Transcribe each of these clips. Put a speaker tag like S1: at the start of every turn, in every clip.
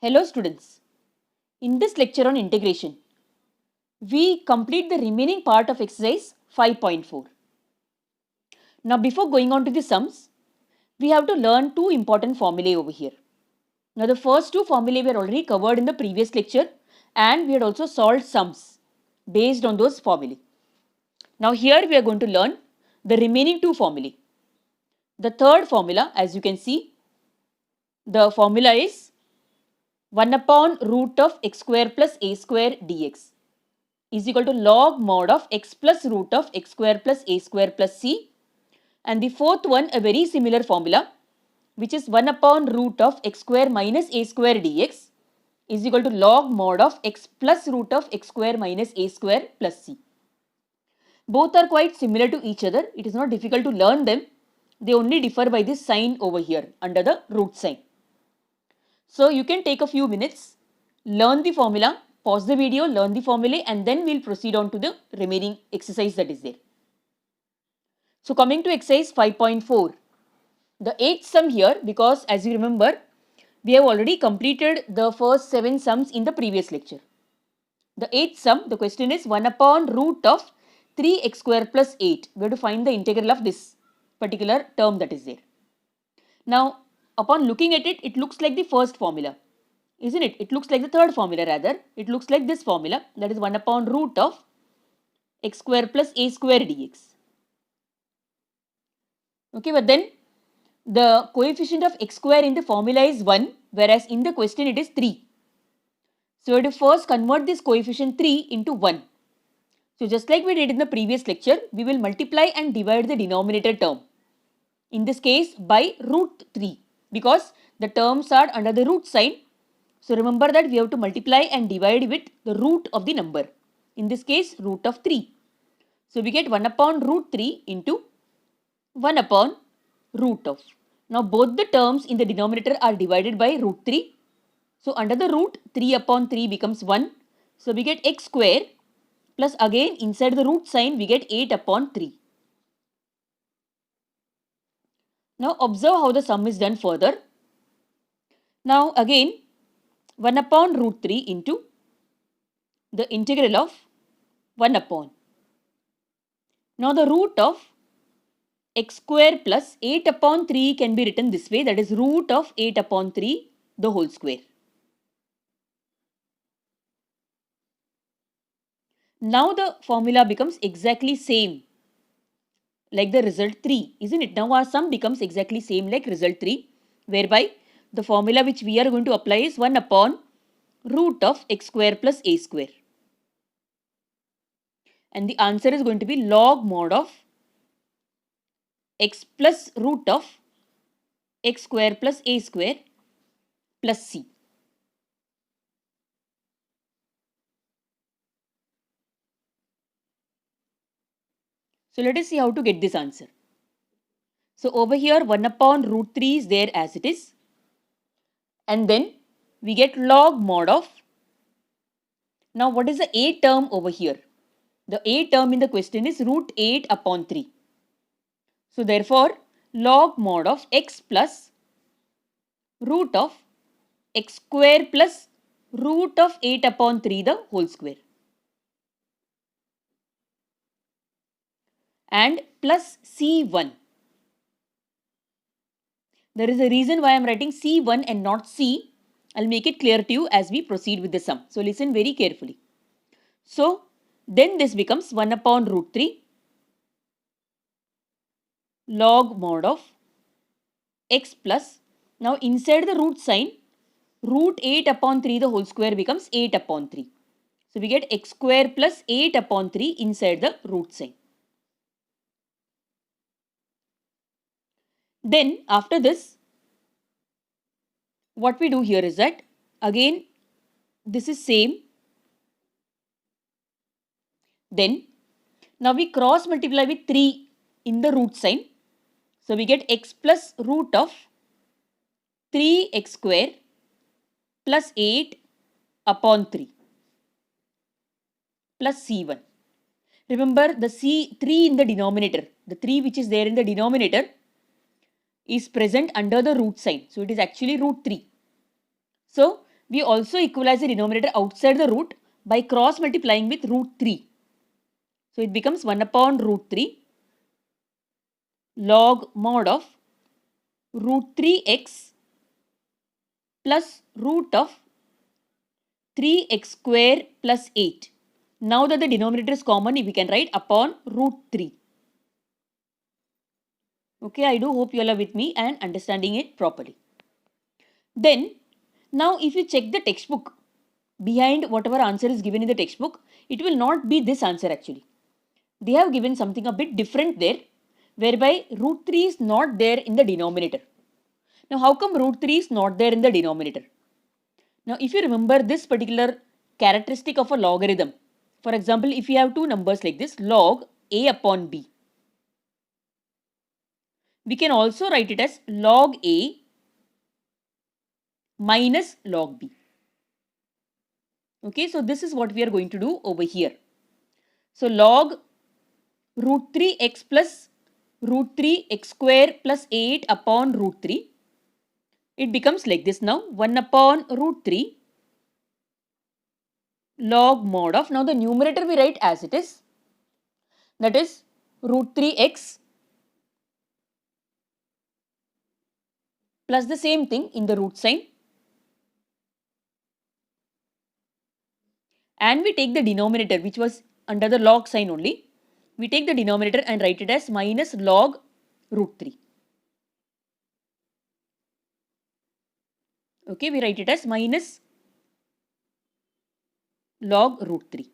S1: Hello students, in this lecture on integration, we complete the remaining part of exercise 5.4. Now before going on to the sums, we have to learn two important formulae over here. Now the first two formulae were already covered in the previous lecture and we had also solved sums based on those formulae. Now here we are going to learn the remaining two formulae. The third formula, as you can see, the formula is 1 upon root of x square plus a square dx is equal to log mod of x plus root of x square plus a square plus c. And the fourth one, a very similar formula, which is 1 upon root of x square minus a square dx is equal to log mod of x plus root of x square minus a square plus c. Both are quite similar to each other. It is not difficult to learn them. They only differ by this sign over here under the root sign. So you can take a few minutes, learn the formula, pause the video, learn the formulae, and then we'll proceed on to the remaining exercise that is there. So coming to exercise 5.4, the 8th sum here, because as you remember, we have already completed the first 7 sums in the previous lecture. The 8th sum, the question is 1 upon root of 3x square plus 8. We have to find the integral of this particular term that is there. Now, upon looking at it, it looks like the first formula, isn't it? It looks like the third formula rather. It looks like this formula, that is 1 upon root of x square plus a square dx. Okay, but then the coefficient of x square in the formula is 1, whereas in the question it is 3. So, we have to first convert this coefficient 3 into 1. So, just like we did in the previous lecture, we will multiply and divide the denominator term. In this case, by root 3, because the terms are under the root sign. So, remember that we have to multiply and divide with the root of the number. In this case, root of 3. So, we get 1 upon root 3 into 1 upon root of. Now, both the terms in the denominator are divided by root 3. So, under the root, 3 upon 3 becomes 1. So, we get x square plus again inside the root sign we get 8 upon 3. Now, observe how the sum is done further. Now, again 1 upon root 3 into the integral of 1 upon. Now, the root of x square plus 8 upon 3 can be written this way, that is root of 8 upon 3 the whole square. Now the formula becomes exactly same like the result 3, isn't it? Now our sum becomes exactly same like result 3, whereby the formula which we are going to apply is 1 upon root of x square plus a square. And the answer is going to be log mod of x plus root of x square plus a square plus c. So let us see how to get this answer. So over here 1 upon root 3 is there as it is. And then we get log mod of. Now what is the a term over here? The a term in the question is root 8 upon 3. So therefore log mod of x plus root of x square plus root of 8 upon 3 the whole square. And plus C1. There is a reason why I am writing C1 and not C. I'll make it clear to you as we proceed with the sum. So listen very carefully. So then this becomes 1 upon root 3 log mod of x plus. Now inside the root sign, root 8 upon 3 the whole square becomes 8 upon 3. So we get x square plus 8 upon 3 inside the root sign. Then after this, what we do here is that again this is same. Then now we cross multiply with 3 in the root sign. So we get x plus root of 3x square plus 8 upon 3 plus c1. Remember the c3 in the denominator, the 3 which is there in the denominator is present under the root sign. So it is actually root 3. So we also equalize the denominator outside the root by cross multiplying with root 3. So it becomes 1 upon root 3 log mod of root 3x plus root of 3x square plus 8. Now that the denominator is common, we can write upon root 3. Okay, I do hope you all are with me and understanding it properly. Then, now if you check the textbook, behind whatever answer is given in the textbook, it will not be this answer actually. They have given something a bit different there, whereby root 3 is not there in the denominator. Now, how come root 3 is not there in the denominator? Now, if you remember this particular characteristic of a logarithm, for example, if you have two numbers like this, log a upon b, we can also write it as log a minus log b. Okay, so this is what we are going to do over here. So log root 3x plus root 3x square plus 8 upon root 3. It becomes like this now, 1 upon root 3 log mod of, now the numerator we write as it is, that is root 3x plus the same thing in the root sign, and we take the denominator which was under the log sign only, we take the denominator and write it as minus log root 3. Okay, we write it as minus log root 3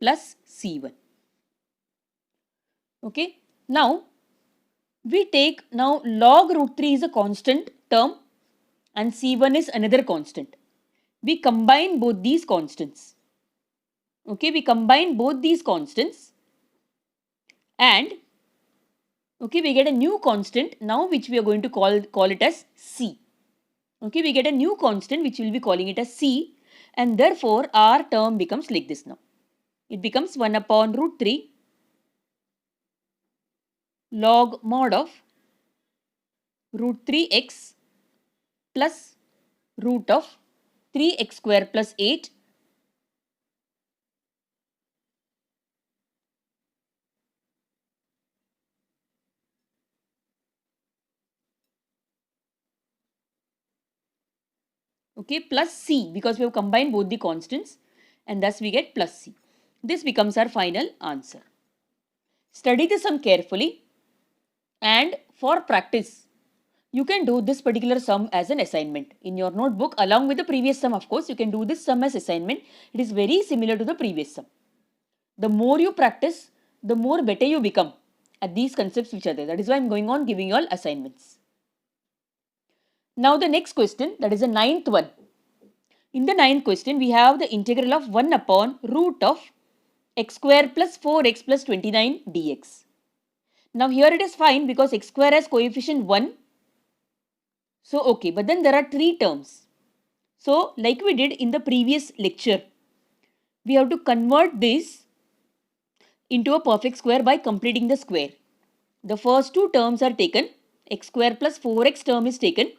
S1: plus C1. Okay, now we take, now log root 3 is a constant term and C1 is another constant. We combine both these constants. Okay, we combine both these constants and okay, we get a new constant now which we are going to call it as C. Okay, we get a new constant which we will be calling it as C, and therefore our term becomes like this now. It becomes 1 upon root 3 log mod of root 3x plus root of 3x square plus 8 okay, plus C, because we have combined both the constants and thus we get plus C. This becomes our final answer. Study the sum carefully, and for practice you can do this particular sum as an assignment in your notebook along with the previous sum. Of course, you can do this sum as assignment. It is very similar to the previous sum. The more you practice, the more better you become at these concepts which are there. That is why I am going on giving you all assignments. Now the next question, that is the ninth one. In the ninth question, we have the integral of 1 upon root of x square plus 4x plus 29 dx. Now here it is fine because x square has coefficient 1. So okay, but then there are 3 terms. So like we did in the previous lecture, we have to convert this into a perfect square by completing the square. The first 2 terms are taken, x square plus 4x term is taken,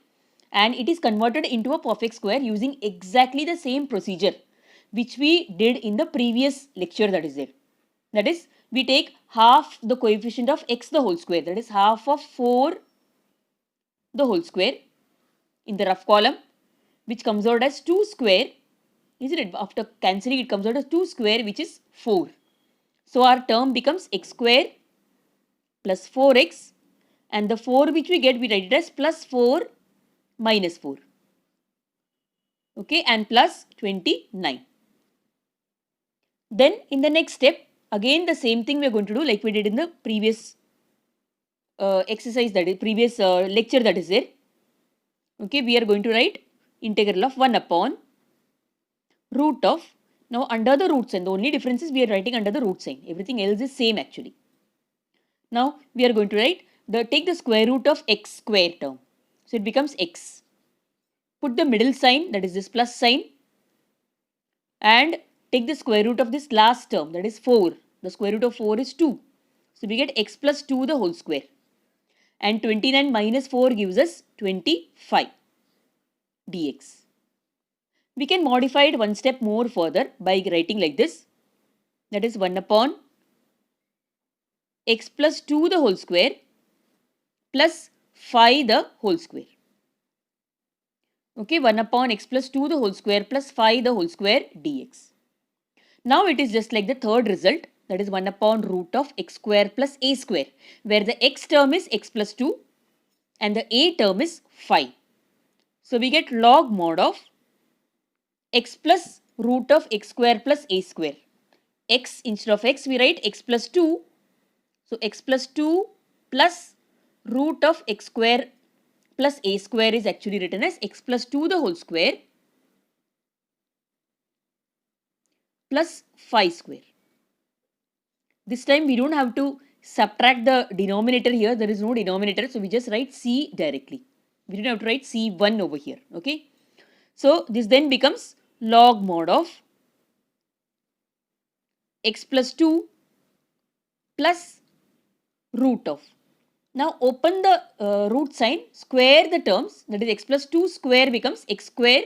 S1: and it is converted into a perfect square using exactly the same procedure which we did in the previous lecture, that is there. That is, we take half the coefficient of x the whole square, that is half of 4 the whole square in the rough column, which comes out as 2 square, isn't it? After cancelling, it comes out as 2 square, which is 4. So our term becomes x square plus 4x, and the 4 which we get, we write it as plus 4 minus 4. Okay, and plus 29. Then in the next step, again the same thing we are going to do like we did in the previous exercise, that is previous lecture, that is there. Okay, we are going to write integral of 1 upon root of, now under the root sign, the only difference is we are writing under the root sign, everything else is same actually. Now we are going to write take the square root of x square term, so it becomes x. Put the middle sign, that is this plus sign, and take the square root of this last term, that is 4. The square root of 4 is 2. So we get x plus 2 the whole square. And 29 minus 4 gives us 25 dx. We can modify it one step more further by writing like this. That is 1 upon x plus 2 the whole square plus 5 the whole square. Okay, 1 upon x plus 2 the whole square plus 5 the whole square dx. Now it is just like the third result, that is 1 upon root of x square plus a square, where the x term is x plus 2 and the a term is 5. So we get log mod of x plus root of x square plus a square. X instead of x we write x plus 2. So x plus 2 plus root of x square plus a square is actually written as x plus 2 the whole square plus 5 square. This time we don't have to subtract the denominator here. There is no denominator. So we just write c directly. We don't have to write c1 over here. Okay. So this then becomes log mod of x plus 2 plus root of. Now open the root sign, square the terms, that is x plus 2 square becomes x square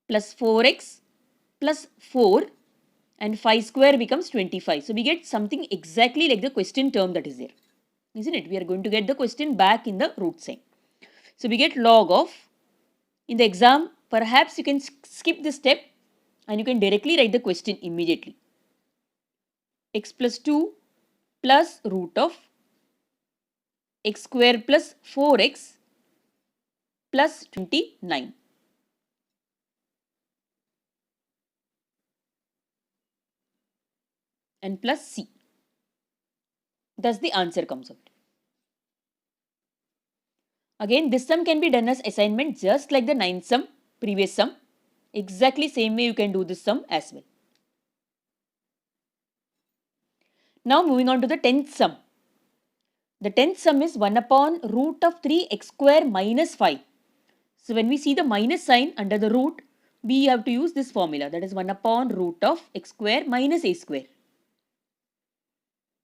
S1: plus 4x plus 4 and 5 square becomes 25. So we get something exactly like the question term that is there. Isn't it? We are going to get the question back in the root sign. So we get log of, in the exam perhaps you can skip this step and you can directly write the question immediately. X plus 2 plus root of x square plus 4x plus 29. And plus c. Thus the answer comes out. Again, this sum can be done as assignment just like the 9th sum, previous sum. Exactly same way you can do this sum as well. Now moving on to the 10th sum. The 10th sum is 1 upon root of 3x square minus 5. So when we see the minus sign under the root, we have to use this formula, that is 1 upon root of x square minus a square,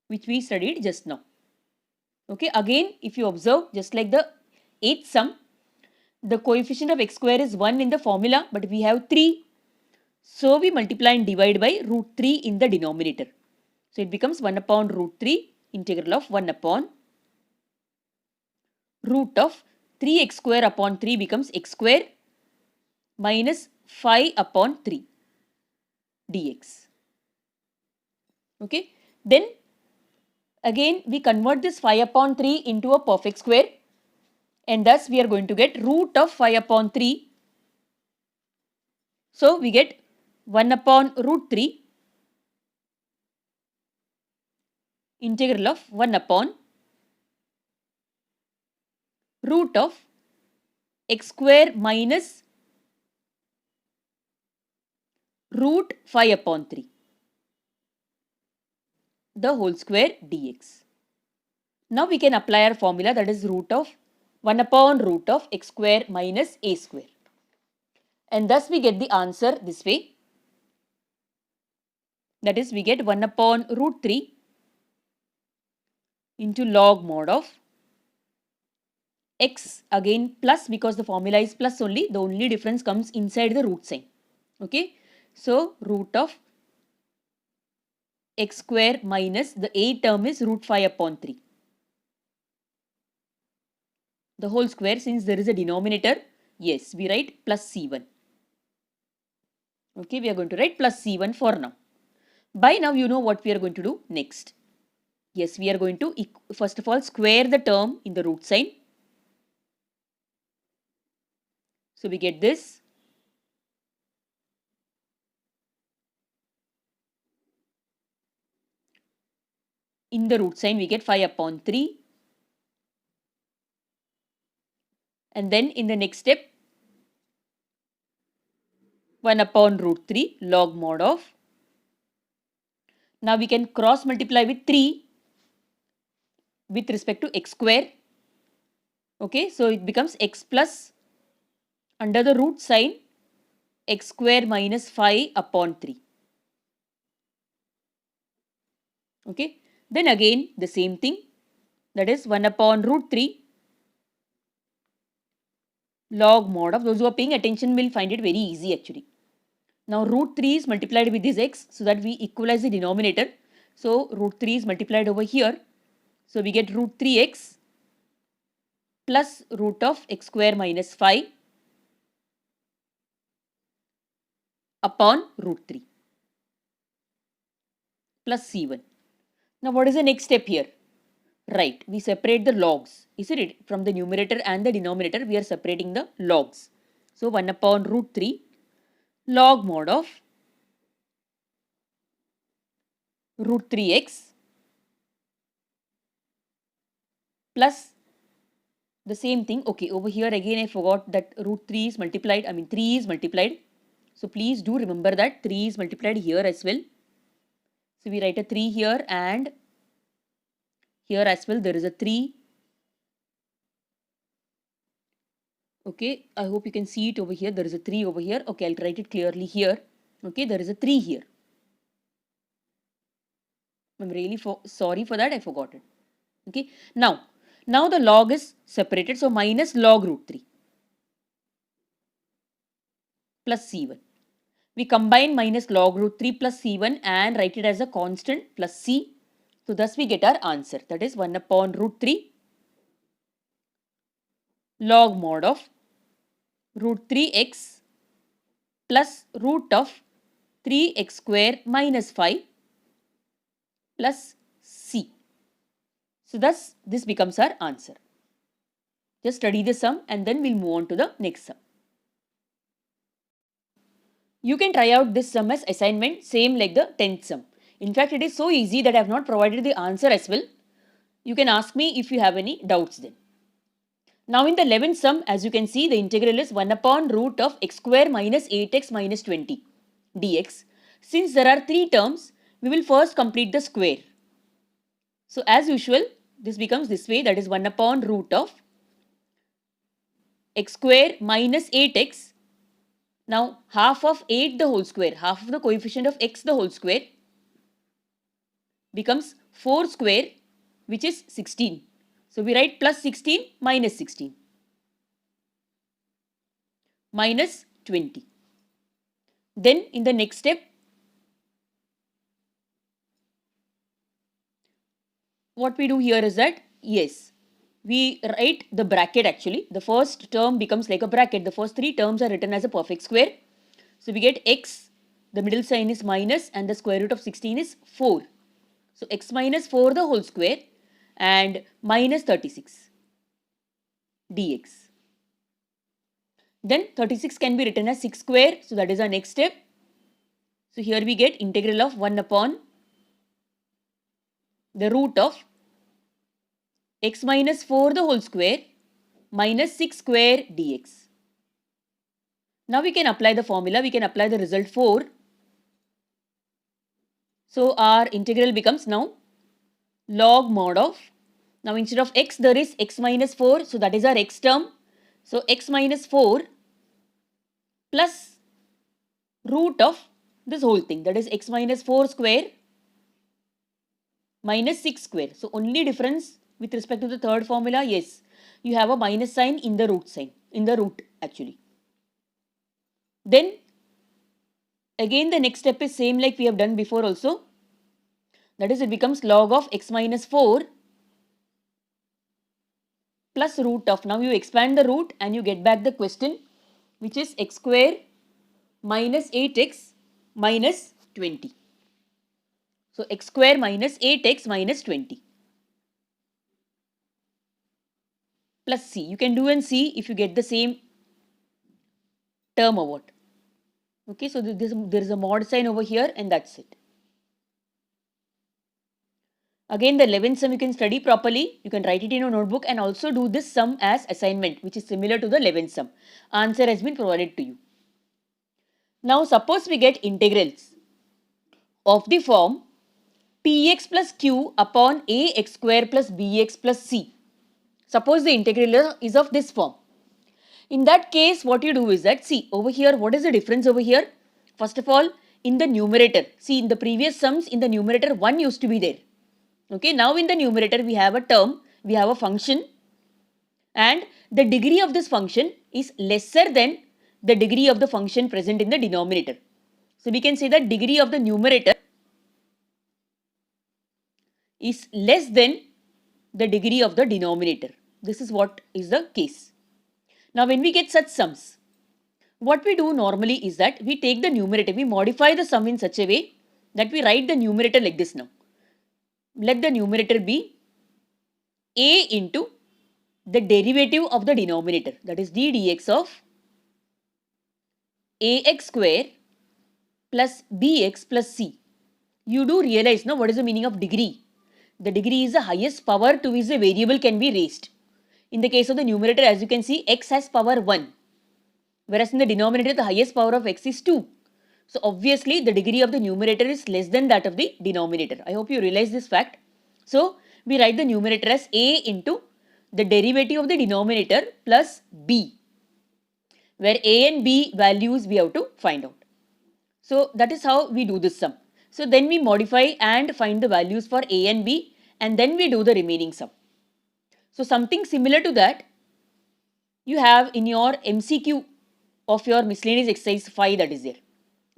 S1: which we studied just now. Okay, again if you observe, just like the 8th sum, the coefficient of x square is 1 in the formula, but we have 3. So we multiply and divide by root 3 in the denominator. So it becomes 1 upon root 3 integral of 1 upon root of 3x square upon 3 becomes x square minus 5 upon 3 dx. Okay, then again we convert this 5 upon 3 into a perfect square, and thus we are going to get root of 5 upon 3. So we get 1 upon root 3 integral of 1 upon root of x square minus root 5 upon 3 the whole square dx. Now we can apply our formula, that is root of 1 upon root of x square minus a square. And thus we get the answer this way. That is, we get 1 upon root 3 into log mod of x, again plus, because the formula is plus only, the only difference comes inside the root sign. Okay, so root of x square minus the a term is root 5 upon 3. The whole square, since there is a denominator, yes, we write plus c1. Okay, we are going to write plus c1 for now. By now you know what we are going to do next. Yes, we are going to first of all square the term in the root sign. So we get this. In the root sign we get 5 upon 3. And then in the next step 1 upon root 3 log mod of. Now we can cross multiply with 3 with respect to x square. Okay, so it becomes x plus, under the root sign, x square minus 5 upon 3. Okay, then again the same thing, that is 1 upon root 3 log mod of, those who are paying attention will find it very easy actually. Now root 3 is multiplied with this x so that we equalize the denominator. So root 3 is multiplied over here. So we get root 3x plus root of x square minus 5 upon root 3 plus c1. Now what is the next step here? Right, we separate the logs, isn't it? From the numerator and the denominator, we are separating the logs. So 1 upon root 3 log mod of root 3x plus the same thing. Okay, over here again I forgot that root 3 is multiplied, 3 is multiplied. So please do remember that 3 is multiplied here as well. So we write a 3 here and here as well there is a 3. Okay, I hope you can see it over here. There is a 3 over here. Okay, I'll write it clearly here. Okay, there is a 3 here. I'm really sorry for that, I forgot it. Okay, now the log is separated. So minus log root 3 plus c1. We combine minus log root 3 plus c1 and write it as a constant plus c. So thus we get our answer, that is 1 upon root 3 log mod of root 3x plus root of 3x square minus 5 plus c. So thus this becomes our answer. Just study the sum and then we'll move on to the next sum. You can try out this sum as assignment, same like the 10th sum. In fact, it is so easy that I have not provided the answer as well. You can ask me if you have any doubts then. Now in the 11th sum, as you can see, the integral is 1 upon root of x square minus 8x minus 20 dx. Since there are 3 terms, we will first complete the square. So as usual, this becomes this way, that is 1 upon root of x square minus 8x. Now half of 8 the whole square, half of the coefficient of x the whole square becomes 4 square, which is 16. So we write plus 16 minus 16 minus 20. Then in the next step, what we do here is that, yes, we write the bracket actually. The first term becomes like a bracket. The first 3 terms are written as a perfect square. So we get x, the middle sign is minus and the square root of 16 is 4. So x minus 4 the whole square and minus 36 dx. Then 36 can be written as 6 square. So that is our next step. So here we get integral of 1 upon the root of x minus 4 the whole square minus 6 square dx. Now we can apply the formula. We can apply the result 4. So our integral becomes now log mod of, now instead of x there is x minus 4. So that is our x term. So x minus 4 plus root of this whole thing, that is x minus 4 square minus 6 square. So only difference with respect to the third formula, yes, you have a minus sign in the root sign, in the root actually. Then again the next step is same like we have done before also. That is, it becomes log of x minus 4 plus root of, now you expand the root and you get back the question, which is x square minus 8x minus 20. So x square minus 8x minus 20 plus c. You can do and see if you get the same term or what. Okay, so there is a mod sign over here and that's it. Again, the 11th sum you can study properly. You can write it in your notebook and also do this sum as assignment, which is similar to the 11th sum. Answer has been provided to you. Now, suppose we get integrals of the form px plus q upon ax square plus bx plus c. Suppose the integral is of this form. In that case, what you do is that, see over here, what is the difference over here? First of all, in the numerator, see in the previous sums, in the numerator 1 used to be there. Okay, now in the numerator we have a term, we have a function and the degree of this function is lesser than the degree of the function present in the denominator. So we can say that degree of the numerator is less than the degree of the denominator. This is what is the case. Now when we get such sums, what we do normally is that we take the numerator, we modify the sum in such a way that we write the numerator like this now. Let the numerator be a into the derivative of the denominator, that is d dx of ax square plus bx plus c. You do realize now what is the meaning of degree. The degree is the highest power to which the variable can be raised. In the case of the numerator, as you can see, x has power 1, whereas in the denominator the highest power of x is 2. So obviously the degree of the numerator is less than that of the denominator. I hope you realize this fact. So we write the numerator as a into the derivative of the denominator plus b, where a and b values we have to find out. So that is how we do this sum. So then we modify and find the values for a and b, and then we do the remaining sum. So something similar to that you have in your MCQ of your miscellaneous exercise 5 that is there.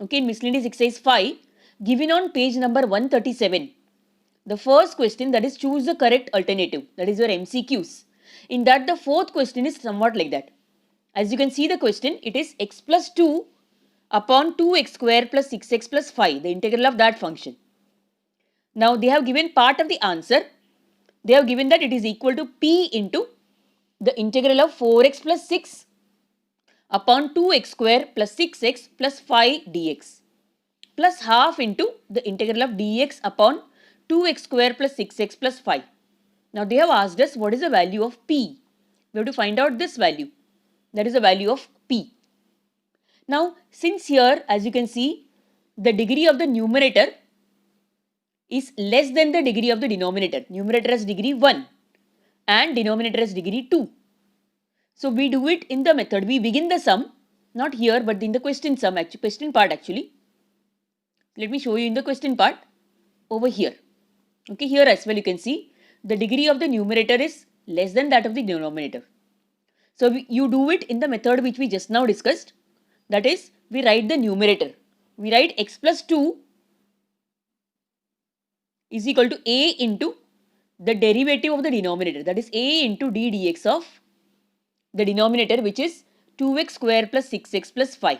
S1: Okay, in miscellaneous exercise 5, given on page number 137, the first question, that is choose the correct alternative, that is your MCQs. In that the fourth question is somewhat like that. As you can see the question, it is x plus 2 upon 2x square plus 6x plus 5, the integral of that function. Now they have given part of the answer. They have given that it is equal to p into the integral of 4x plus 6 upon 2x square plus 6x plus 5 dx plus half into the integral of dx upon 2x square plus 6x plus 5. Now they have asked us what is the value of p. We have to find out this value. That is the value of p. Now since here, as you can see, the degree of the numerator is less than the degree of the denominator. Numerator has degree 1 and denominator has degree 2. So we do it in the method. We begin the sum, not here but in the question sum, question part actually. Let me show you in the question part over here. Okay, here as well you can see the degree of the numerator is less than that of the denominator. So you do it in the method which we just now discussed. That is, we write the numerator. We write x plus 2 is equal to a into the derivative of the denominator, that is a into d dx of the denominator, which is 2x square plus 6x plus 5.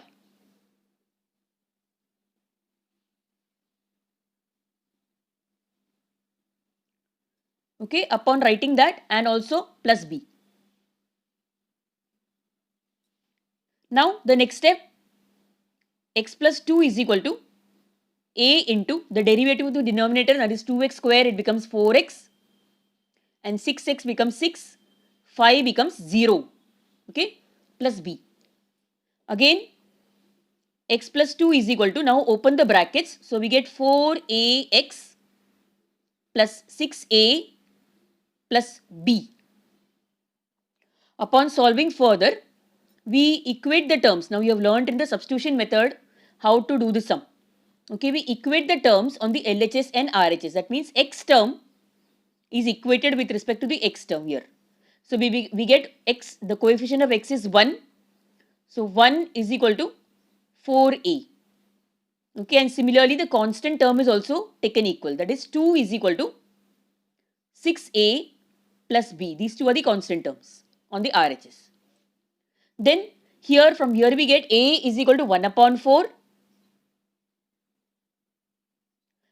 S1: Okay, upon writing that, and also plus b. Now the next step, x plus 2 is equal to a into the derivative of the denominator, that is 2x square, it becomes 4x, and 6x becomes 6, 5 becomes 0, okay, plus b. Again x plus 2 is equal to, now open the brackets, so we get 4ax plus 6a plus b. Upon solving further, we equate the terms. Now you have learned in the substitution method how to do the sum. Okay, we equate the terms on the LHS and RHS. That means x term is equated with respect to the x term here. So we get x, the coefficient of x is 1. So 1 is equal to 4a. Okay, and similarly the constant term is also taken equal. That is 2 is equal to 6a plus b. These two are the constant terms on the RHS. Then here, from here we get a is equal to 1 upon 4.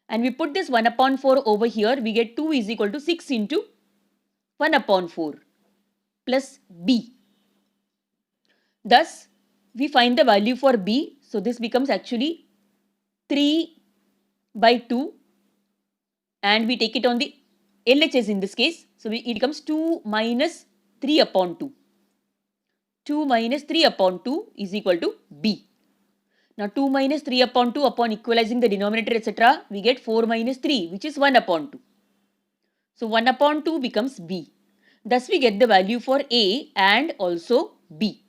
S1: And we put this 1 upon 4 over here, we get 2 is equal to 6 into 1 upon 4 plus b. Thus, we find the value for b. So this becomes actually 3 by 2, and we take it on the LHS in this case. So it becomes 2 minus 3 upon 2. 2 minus 3 upon 2 is equal to b. Now 2 minus 3 upon 2, upon equalizing the denominator etc., we get 4 minus 3, which is 1 upon 2. So 1 upon 2 becomes b. Thus we get the value for a and also b.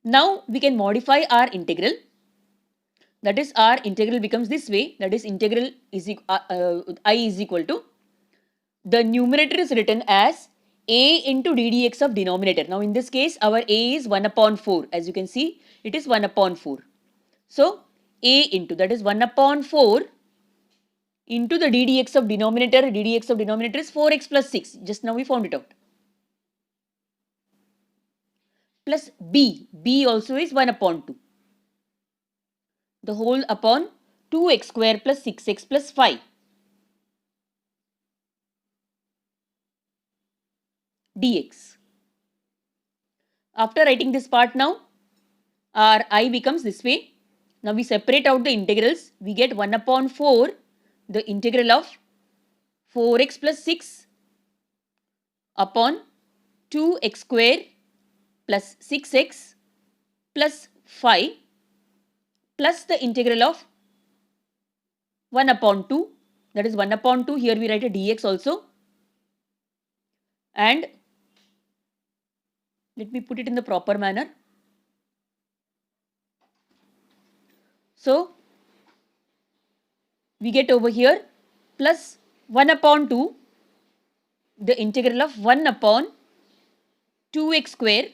S1: Now we can modify our integral. That is, our integral becomes this way. That is, integral is I is equal to, the numerator is written as a into d dx of denominator. Now in this case, our a is 1 upon 4. As you can see, it is 1 upon 4. So a into, that is 1 upon 4 into the d dx of denominator. D dx of denominator is 4x plus 6. Just now we found it out. Plus b. b also is 1 upon 2. The whole upon 2x square plus 6x plus 5. dx. After writing this part now, our I becomes this way. Now we separate out the integrals. We get 1 upon 4, the integral of 4x plus 6 upon 2x square plus 6x plus 5 plus the integral of 1 upon 2, that is 1 upon 2. Here we write a dx also. And let me put it in the proper manner. So we get over here plus 1 upon 2, the integral of 1 upon 2x square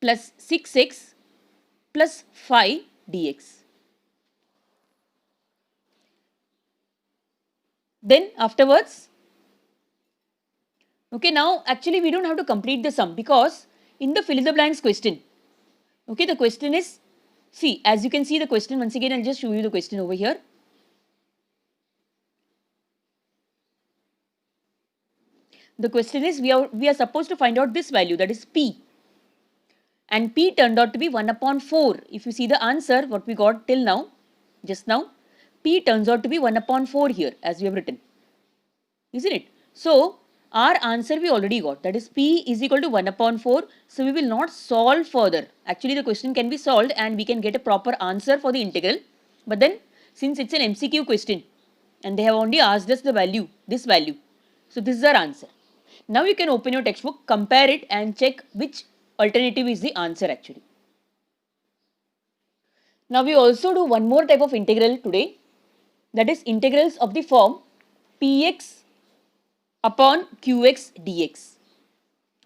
S1: plus 6x plus 5 dx. Then afterwards, okay, now actually we don't have to complete the sum, because in the fill in the blanks question, okay, the question is, see, as you can see the question, once again I'll just show you the question over here. The question is, we are supposed to find out this value, that is p, and p turned out to be 1 upon 4. If you see the answer, what we got till now, just now, p turns out to be 1 upon 4 here, as we have written, isn't it? So our answer we already got, that is p is equal to 1 upon 4. So we will not solve further. Actually the question can be solved and we can get a proper answer for the integral. But then since it's an MCQ question and they have only asked us the value, this value, so this is our answer. Now you can open your textbook, compare it and check which alternative is the answer actually. Now we also do one more type of integral today, that is integrals of the form px upon qx dx.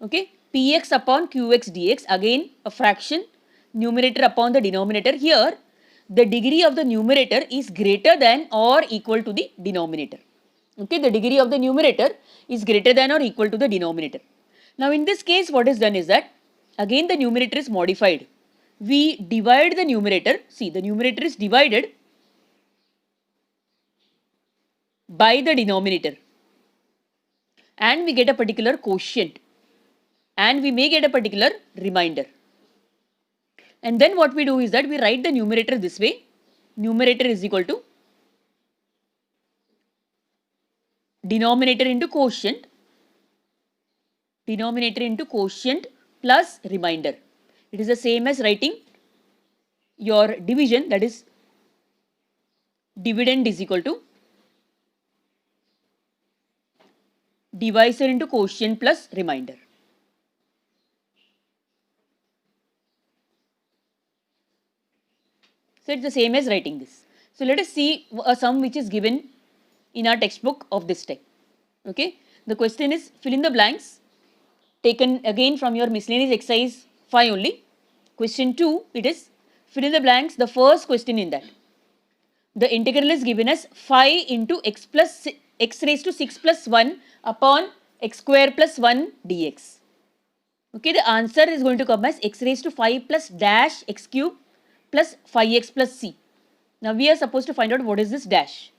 S1: Okay, px upon qx dx, again a fraction, numerator upon the denominator. Here the degree of the numerator is greater than or equal to the denominator. Okay, the degree of the numerator is greater than or equal to the denominator. Now in this case what is done is that again the numerator is modified. We divide the numerator, see the numerator is divided by the denominator and we get a particular quotient and we may get a particular remainder. And then what we do is that we write the numerator this way, numerator is equal to denominator into quotient plus remainder. It is the same as writing your division, that is dividend is equal to divisor into quotient plus remainder. So it's the same as writing this. So let us see a sum which is given in our textbook of this type. Okay, the question is fill in the blanks, taken again from your miscellaneous exercise 5 only. Question 2, it is fill in the blanks, the first question in that. The integral is given as 5 into x raised to 6 plus 1 upon x square plus 1 dx. Okay, the answer is going to come as x raised to 5 plus dash x cube plus 5x plus c. Now we are supposed to find out what is this dash.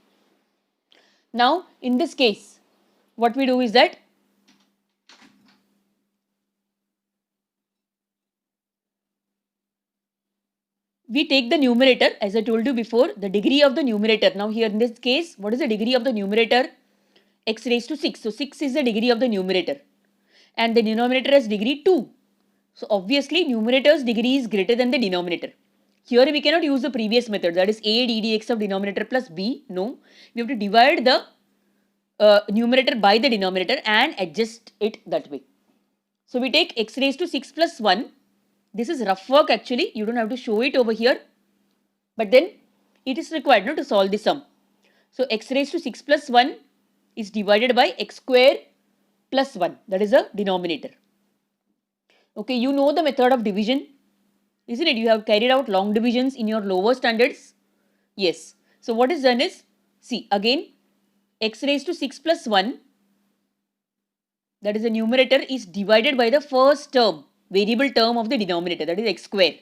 S1: Now in this case what we do is that we take the numerator, as I told you before, the degree of the numerator. Now here in this case, what is the degree of the numerator? X raised to 6. So 6 is the degree of the numerator and the denominator has degree 2. So obviously numerator's degree is greater than the denominator. Here we cannot use the previous method, that is a d dx of denominator plus b. No, we have to divide the numerator by the denominator and adjust it that way. So we take x raised to 6 plus 1. This is rough work actually, you don't have to show it over here, but then it is required to solve the sum. So x raised to 6 plus 1 is divided by x square plus 1. That is the denominator. Okay, you know the method of division, isn't it? You have carried out long divisions in your lower standards. Yes. So what is done is, see again, x raised to 6 plus 1, that is the numerator, is divided by the first term, variable term of the denominator, that is x square.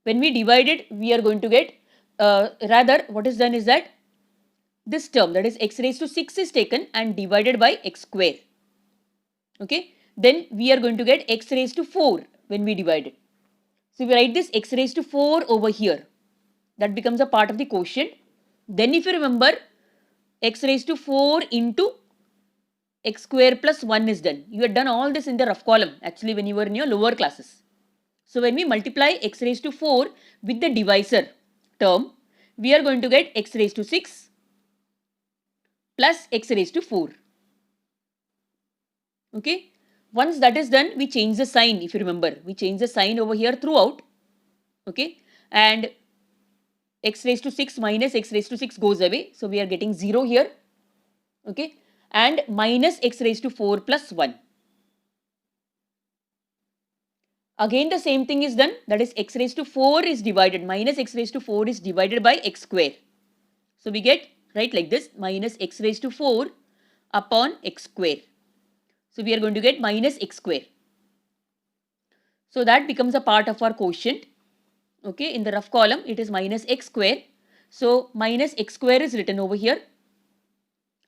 S1: When we divide it, we are going to get, rather what is done is that this term, that is x raised to 6, is taken and divided by x square. Okay, then we are going to get x raised to 4 when we divide it. So we write this x raised to 4 over here. That becomes a part of the quotient. Then if you remember, x raised to 4 into x square plus 1 is done. You had done all this in the rough column actually when you were in your lower classes. So when we multiply x raised to 4 with the divisor term, we are going to get x raised to 6 plus x raised to 4. Okay. Once that is done, we change the sign. If you remember, we change the sign over here throughout. Okay. And x raised to 6 minus x raised to 6 goes away. So we are getting 0 here. Okay. And minus x raised to 4 plus 1. Again the same thing is done, that is x raised to 4 is divided, minus x raised to 4 is divided by x square. So we get, right, like this, minus x raised to 4 upon x square. So we are going to get minus x square. So that becomes a part of our quotient. Okay, in the rough column it is minus x square. So minus x square is written over here.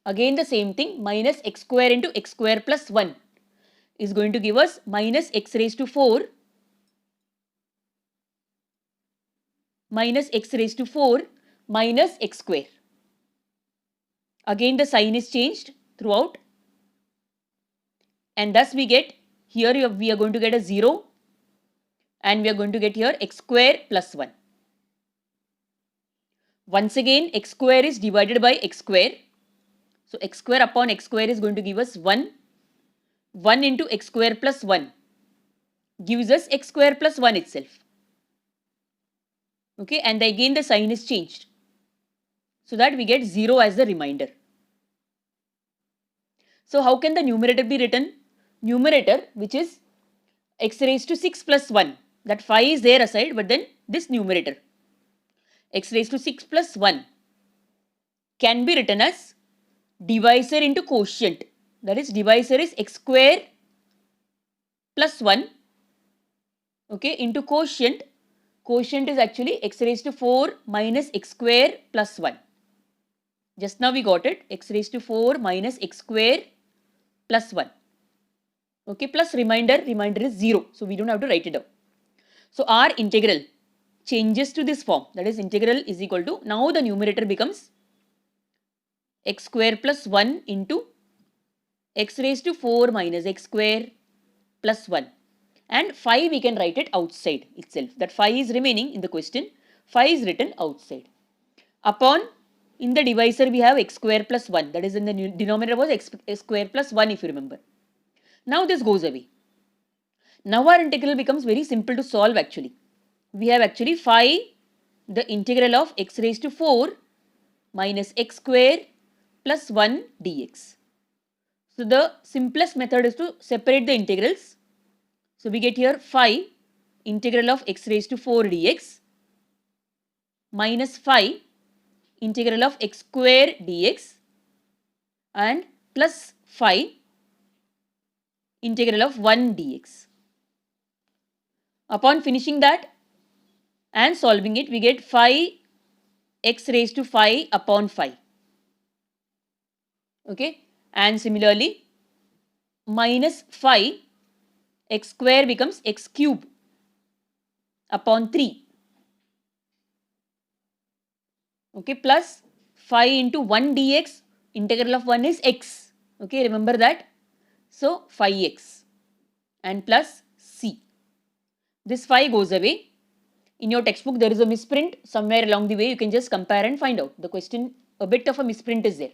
S1: Again the same thing, minus x square into x square plus 1 is going to give us minus x raised to 4 minus x raised to 4 minus x square. Again the sign is changed throughout, and thus we get, here we are going to get a 0 and we are going to get here x square plus 1. Once again x square is divided by x square. So x square upon x square is going to give us 1. 1 into x square plus 1 gives us x square plus 1 itself. Okay, and again the sign is changed so that we get 0 as the remainder. So how can the numerator be written? Numerator, which is x raised to 6 plus 1, that 5 is there aside, but then this numerator x raised to 6 plus 1 can be written as divisor into quotient. That is, divisor is x square plus 1, okay, into quotient. Quotient is actually x raised to 4 minus x square plus 1. Just now we got it, x raised to 4 minus x square plus 1. Okay, plus remainder is 0. So we don't have to write it down. So our integral changes to this form. That is, integral is equal to, now the numerator becomes x square plus 1 into x raised to 4 minus x square plus 1. And 5 we can write it outside itself. That 5 is remaining in the question. 5 is written outside. Upon, in the divisor we have x square plus 1. That is, in the denominator was x square plus 1, if you remember. Now this goes away. Now our integral becomes very simple to solve actually. We have actually 5, the integral of x raised to 4 minus x square plus 1 dx. So the simplest method is to separate the integrals. So we get here 5 integral of x raised to 4 dx minus 5 integral of x square dx and plus 5 integral of 1 dx. Upon finishing that and solving it, we get 5 x raised to 5 upon 5. Okay, and similarly minus 5 x square becomes x cube upon 3. Okay, plus 5 into 1 dx, integral of 1 is x. Okay, remember that. So 5x and plus c. This 5 goes away. In your textbook there is a misprint somewhere along the way. You can just compare and find out. The question, a bit of a misprint is there.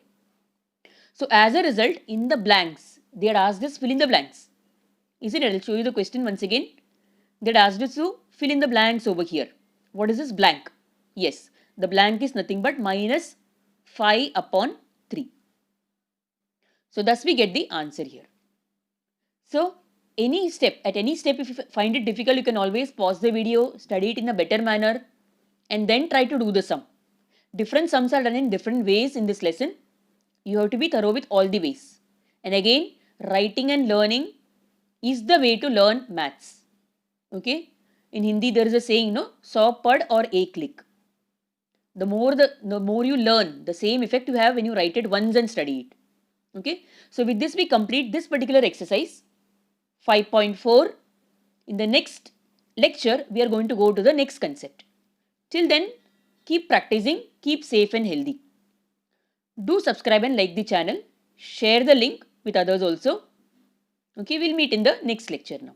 S1: So as a result, in the blanks, they had asked us fill in the blanks. Isn't it? I will show you the question once again. They had asked us to fill in the blanks over here. What is this blank? Yes, the blank is nothing but minus 5 upon 3. So thus we get the answer here. So at any step if you find it difficult, you can always pause the video, study it in a better manner and then try to do the sum. Different sums are done in different ways in this lesson. You have to be thorough with all the ways. And again, writing and learning is the way to learn maths. Okay? In Hindi there is a saying, no, 100 pad or ek click. The more you learn, the same effect you have when you write it once and study it. Okay? So with this we complete this particular exercise 5.4. In the next lecture, we are going to go to the next concept. Till then, keep practicing, keep safe and healthy. Do subscribe and like the channel. Share the link with others also. Okay, we'll meet in the next lecture now.